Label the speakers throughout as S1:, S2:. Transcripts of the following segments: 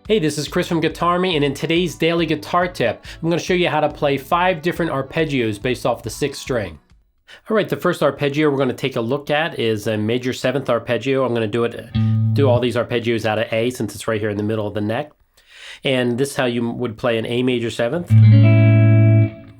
S1: Hey, this is Chris from GuitArmy, and in today's daily guitar tip, I'm going to show you how to play 5 different arpeggios based off the 6th string. All right, the first arpeggio we're going to take a look at is a major 7th arpeggio. I'm going to do all these arpeggios out of A since it's right here in the middle of the neck. And this is how you would play an A major 7th,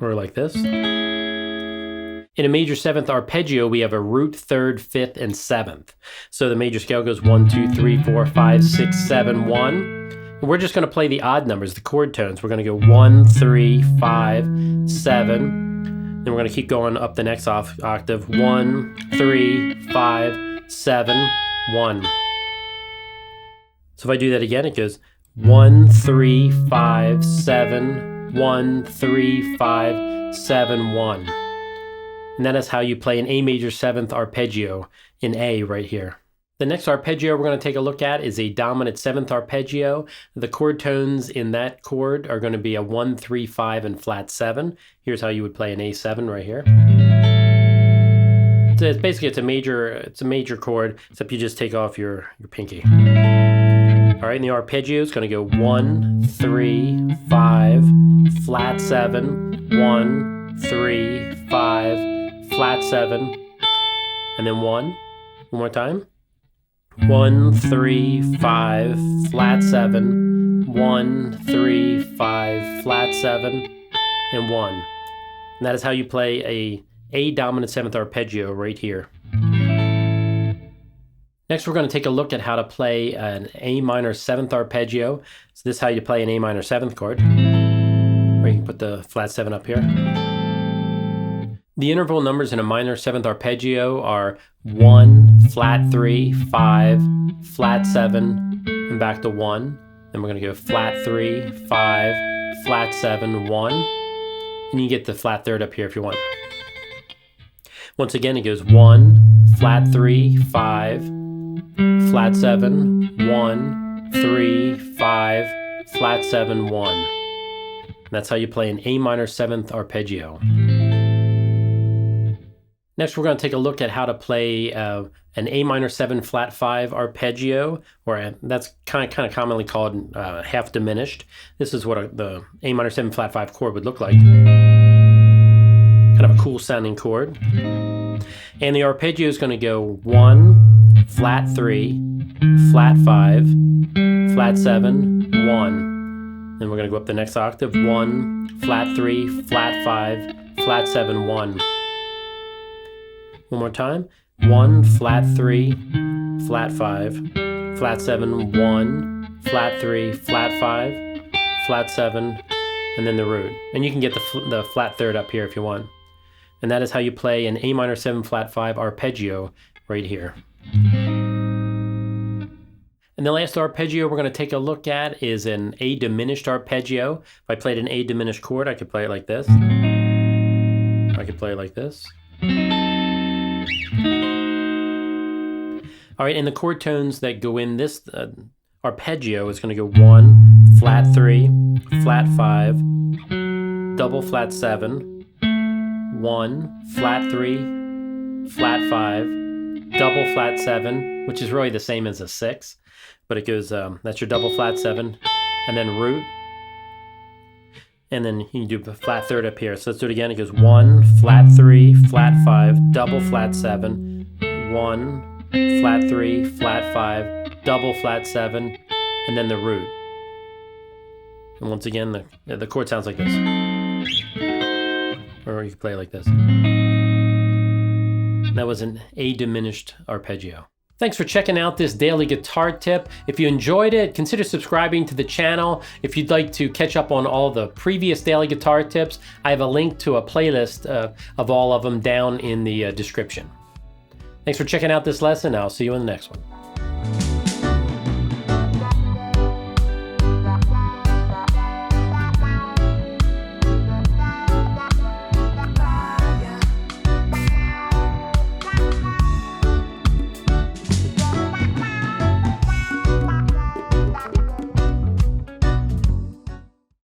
S1: or like this. In a major 7th arpeggio, we have a root, 3rd, 5th, and 7th. So the major scale goes 1, 2, 3, 4, 5, 6, 7, 1. We're just going to play the odd numbers, the chord tones. We're going to go 1, 3, 5, 7. Then we're going to keep going up the next octave. 1, 3, 5, 7, 1. So if I do that again, it goes 1, 3, 5, 7, 1, 3, 5, 7, 1. And that is how you play an A major 7th arpeggio in A right here. The next arpeggio we're going to take a look at is a dominant 7th arpeggio. The chord tones in that chord are going to be a 1, 3, 5, and flat 7. Here's how you would play an A7 right here. So it's basically it's a major chord, except you just take off your pinky. All right, and the arpeggio is going to go 1, 3, 5, flat 7, 1, 3, 5, flat 7, and then 1. One more time. 1, 3, 5, flat 7, 1, 3, 5, flat 7, and 1. And that is how you play a dominant 7th arpeggio right here. Next, we're going to take a look at how to play an A minor 7th arpeggio. So this is how you play an A minor 7th chord. Or you can put the flat 7 up here. The interval numbers in a minor 7th arpeggio are 1, flat 3, 5, flat 7, and back to 1. Then we're going to go flat 3, 5, flat 7, 1. And you get the flat 3rd up here if you want. Once again, it goes 1, flat 3, 5, flat 7, 1, 3, 5, flat 7, 1. And that's how you play an A minor 7th arpeggio. Next, we're going to take a look at how to play an A minor 7 flat 5 arpeggio, or that's kind of commonly called half diminished. This is what the A minor 7 flat 5 chord would look like. Kind of a cool sounding chord. And the arpeggio is going to go 1, flat 3, flat 5, flat 7, 1. Then we're going to go up the next octave. 1, flat 3, flat 5, flat 7, 1. One more time. 1, flat 3, flat 5, flat 7, 1, flat 3, flat 5, flat 7, and then the root. And you can get the flat 3rd up here if you want. And that is how you play an A minor 7 flat 5 arpeggio right here. And the last arpeggio we're going to take a look at is an A diminished arpeggio. If I played an A diminished chord, I could play it like this. I could play it like this. All right, and the chord tones that go in this arpeggio is going to go 1, flat 3, flat 5, double flat 7, 1, flat 3, flat 5, double flat 7, which is really the same as a 6, but it goes, that's your double flat 7, and then root, and then you can do the flat 3rd up here. So let's do it again. It goes 1, flat 3, flat 5, double flat 7, 1, flat 3, flat 5, double flat 7, and then the root. And once again, the chord sounds like this. Or you can play it like this. That was an A diminished arpeggio. Thanks for checking out this daily guitar tip. If you enjoyed it, consider subscribing to the channel. If you'd like to catch up on all the previous daily guitar tips, I have a link to a playlist of all of them down in the description. Thanks for checking out this lesson. I'll see you in the next one.